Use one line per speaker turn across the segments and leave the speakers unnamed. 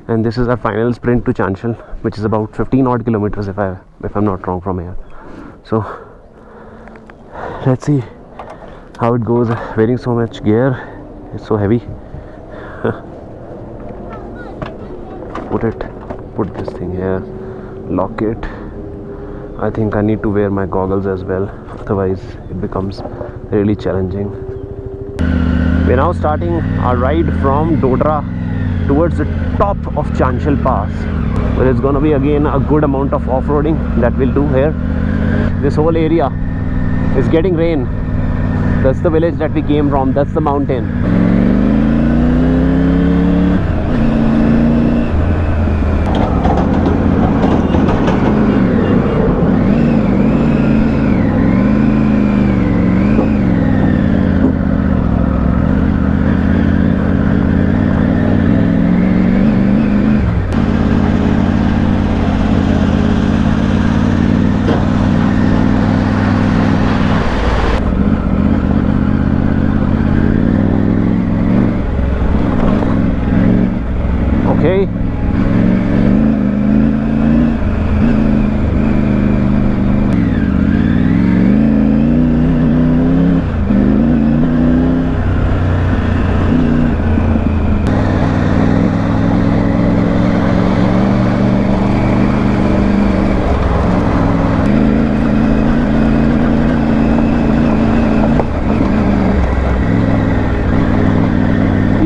and this is our final sprint to Chanchal, which is about 15 odd kilometers if I'm not wrong from here. So let's see how it goes. Wearing so much gear, it's so heavy. Put this thing here, lock it. I think I need to wear my goggles as well, otherwise it becomes really challenging. We're now starting our ride from Dodra towards the top of Chanchal Pass, where it's gonna be again a good amount of off-roading that we'll do here. This whole area is getting rain. That's the village that we came from, that's the mountain.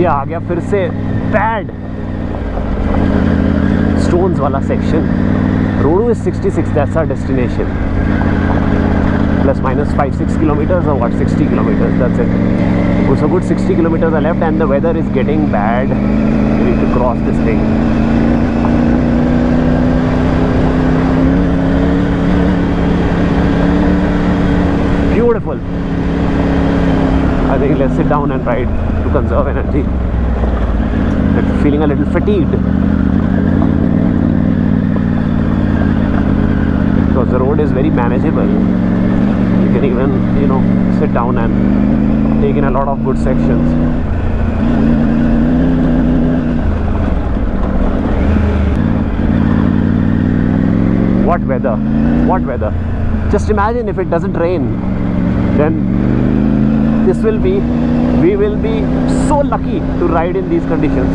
ये आ गया फिर से bad stones वाला section. Road is 66, that's our destination. Plus minus 5-6 kilometers or what, 60 kilometers, that's it. So good 60 kilometers are left and the weather is getting bad. We need to cross this thing. Beautiful. I think let's sit down and ride to conserve energy. I'm feeling a little fatigued because the road is very manageable. You can even, sit down and take in a lot of good sections. What weather, what weather. Just imagine if it doesn't rain, then we will be so lucky to ride in these conditions.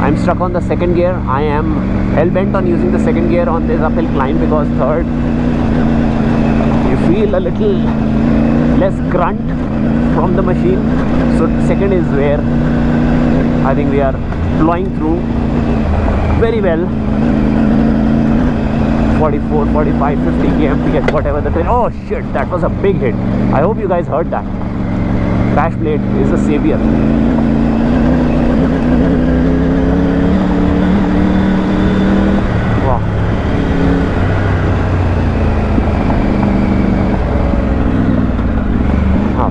I'm stuck on the second gear. I am hell-bent on using the second gear on this uphill climb because third, you feel a little less grunt from the machine. So second is where I think we are plowing through very well. 44, 45, 50 km to get whatever the train. Oh shit, that was a big hit. I hope you guys heard that. Crash plate is a savior. Wow.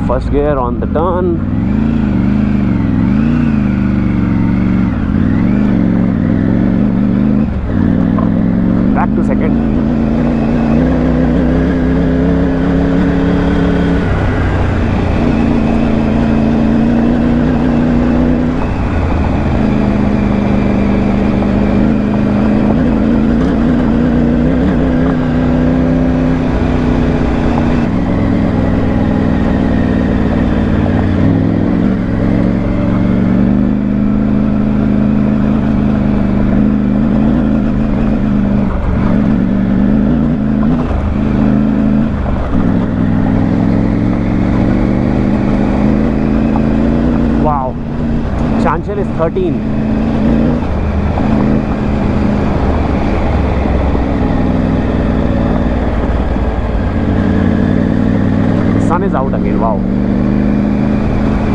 First gear on the turn. Back to second. Chanchal is 13. The sun is out again. Wow.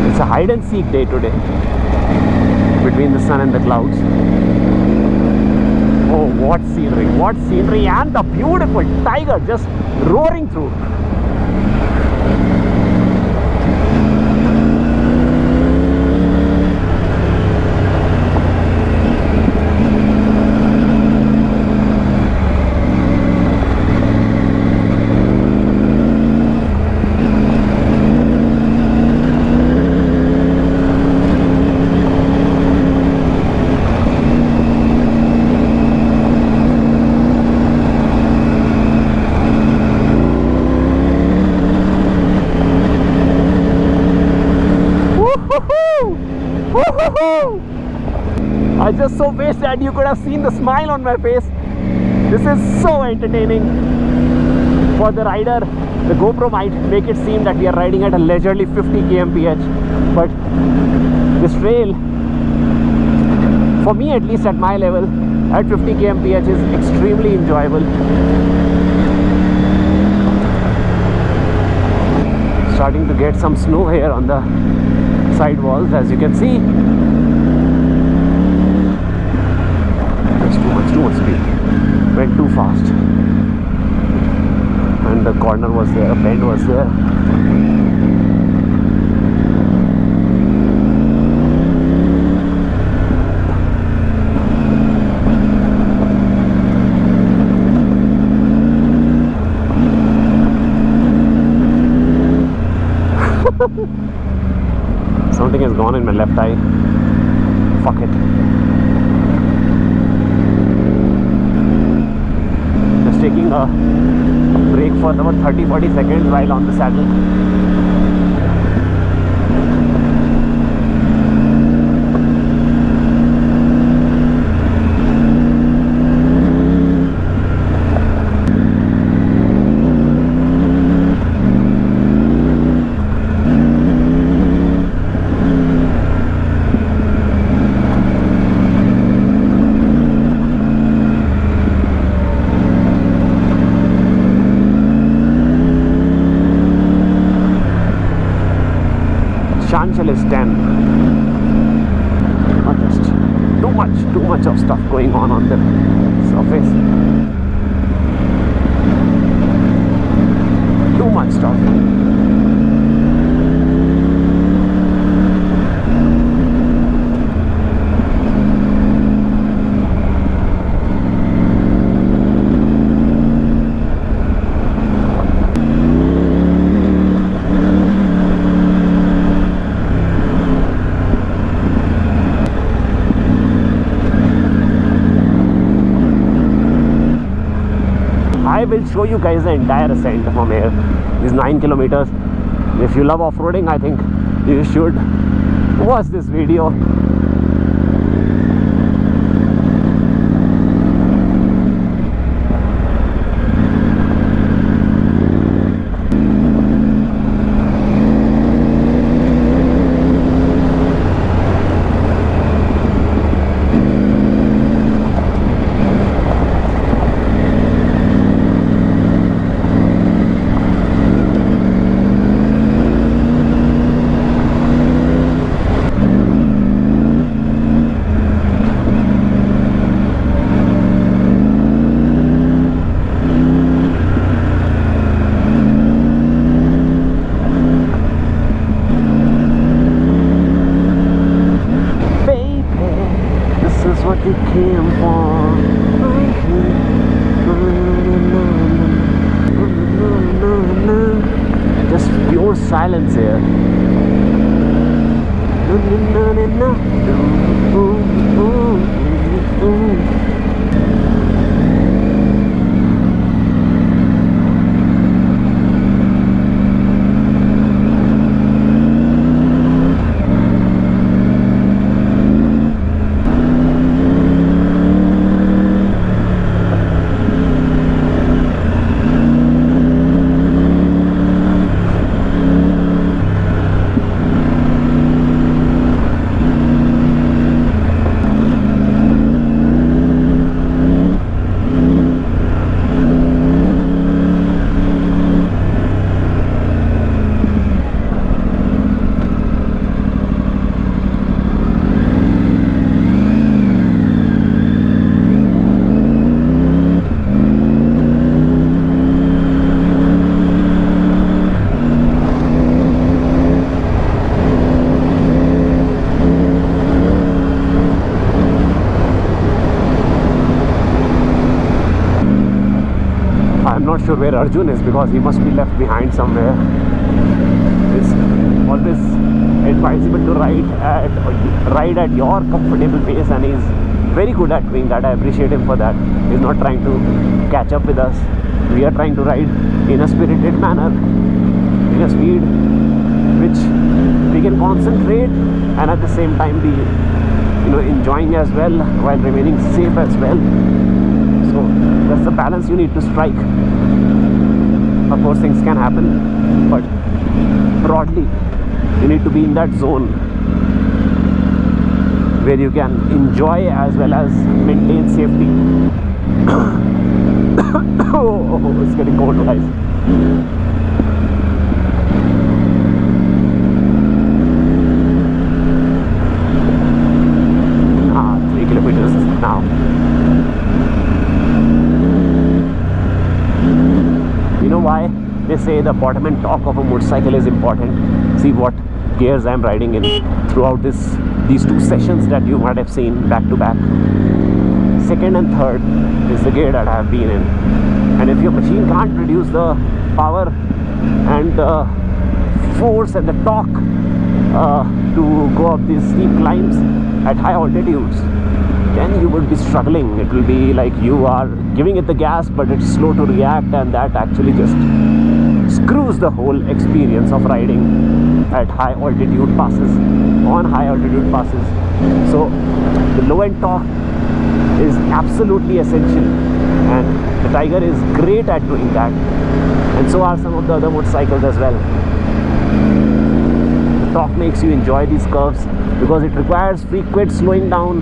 It's a hide and seek day today between the sun and the clouds. Oh, what scenery, what scenery, and the beautiful tiger just roaring through. Woohoo! I just so wish that you could have seen the smile on my face. This is so entertaining. For the rider, the GoPro might make it seem that we are riding at a leisurely 50 kmph, but this trail, for me at least at my level, at 50 kmph is extremely enjoyable. Starting to get some snow here on the side walls, as you can see. That's too much speed. Went too fast. And the corner was there, a bend was there. Something has gone in my left eye. Fuck it. Just taking a break for about 30-40 seconds while on the saddle. Is 10. Not just too much of stuff going on the surface. Too much stuff. I will show you guys the entire ascent from here. These 9 kilometers. If you love off-roading, I think you should watch this video. Just pure silence here. Not sure where Arjun is because he must be left behind somewhere. It's always advisable to ride at your comfortable pace, and he's very good at doing that. I appreciate him for that. He's not trying to catch up with us. We are trying to ride in a spirited manner, in a speed which we can concentrate and at the same time be, you know, enjoying as well while remaining safe as well. So that's the balance you need to strike. Of course things can happen, but broadly you need to be in that zone where you can enjoy as well as maintain safety. Oh, it's getting cold, guys. 3 kilometers now. You know why they say the bottom and top of a motorcycle is important? See what gears I'm riding in throughout these two sessions that you might have seen back to back. Second and third is the gear that I have been in, and if your machine can't produce the power and the force and the torque to go up these steep climbs at high altitudes, then you would be struggling. It will be like you are giving it the gas but it's slow to react, and that actually just screws the whole experience of riding at high altitude passes, on high altitude passes. So the low end torque is absolutely essential, and the Tiger is great at doing that, and so are some of the other motorcycles as well. The torque makes you enjoy these curves because it requires frequent slowing down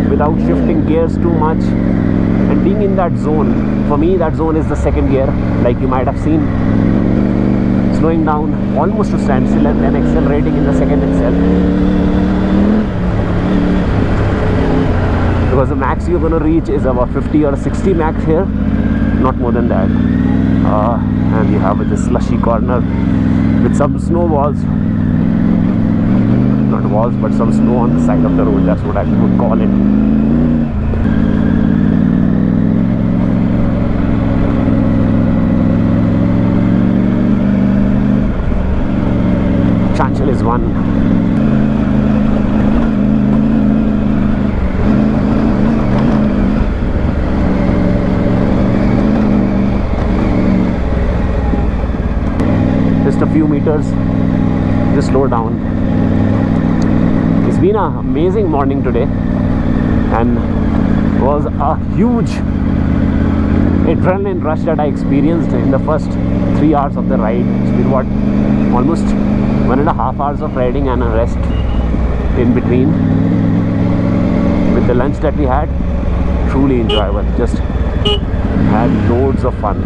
without shifting gears too much and being in that zone. For me, that zone is the second gear, like you might have seen, slowing down almost to standstill and then accelerating in the second itself. Because the max you're going to reach is about 50 or 60 max here, not more than that. And you have this slushy corner with some snow walls, not walls but some snow on the side of the road, that's what I would call it. Chanchal is one. Just a few meters, just slow down. It's been an amazing morning today, and was a huge adrenaline rush that I experienced in the first 3 hours of the ride. It's been what, almost 1.5 hours of riding and a rest in between. With the lunch that we had, truly enjoyable. Just had loads of fun.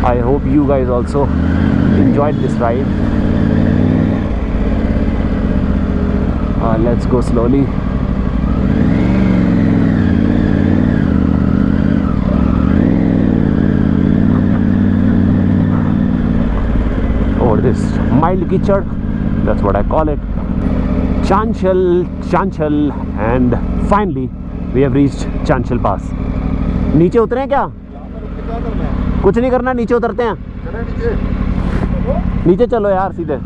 I hope you guys also enjoyed this ride. Let's go slowly. Over this mild kichad, that's what I call it. Chanchal, and finally we have reached Chanchal Pass. नीचे उतरे क्या? कुछ नहीं करना, नीचे उतरते हैं. नीचे चलो यार सीधे.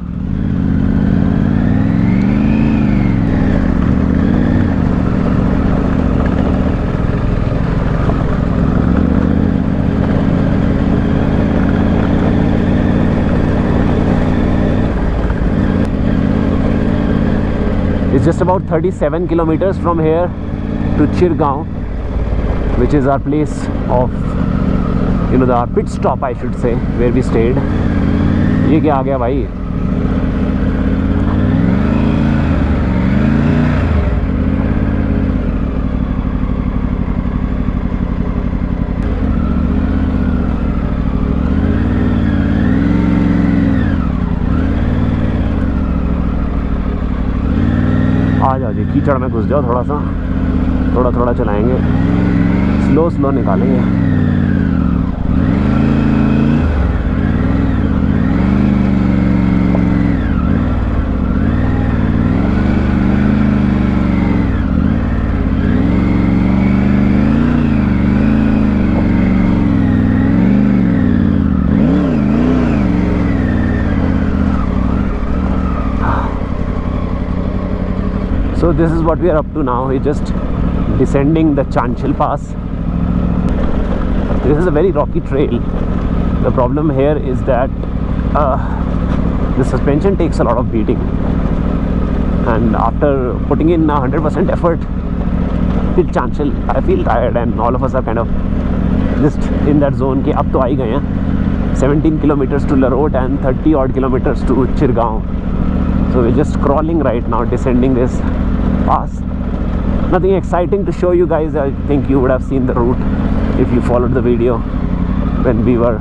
It's just about 37 kilometers from here to Chirgaon, which is our place of, you know, our pit stop, I should say, where we stayed. ये क्या आ गया भाई? आ जाओ जी, कीचड़ में घुस जाओ थोड़ा सा, थोड़ा चलाएंगे, स्लो निकालेंगे. So this is what we are up to now. We're just descending the Chanchal Pass. This is a very rocky trail. The problem here is that the suspension takes a lot of beating, and after putting in 100% effort till Chanchal, I feel tired, and all of us are kind of just in that zone कि अब तो आ ही गए हैं. 17 kilometers to Larot and 30 odd kilometers to Chirgaon. So we're just crawling right now, descending this pass. Nothing exciting to show you guys. I think you would have seen the route if you followed the video when we were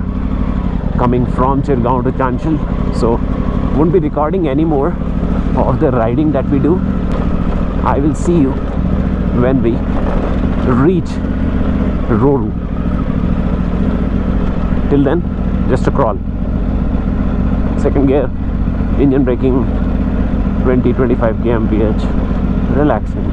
coming from Chirgaon to Chanchal. So won't be recording any more of the riding that we do. I will see you when we reach Roru. Till then, just a crawl. Second gear, engine braking, 20-25 kmph, relaxing.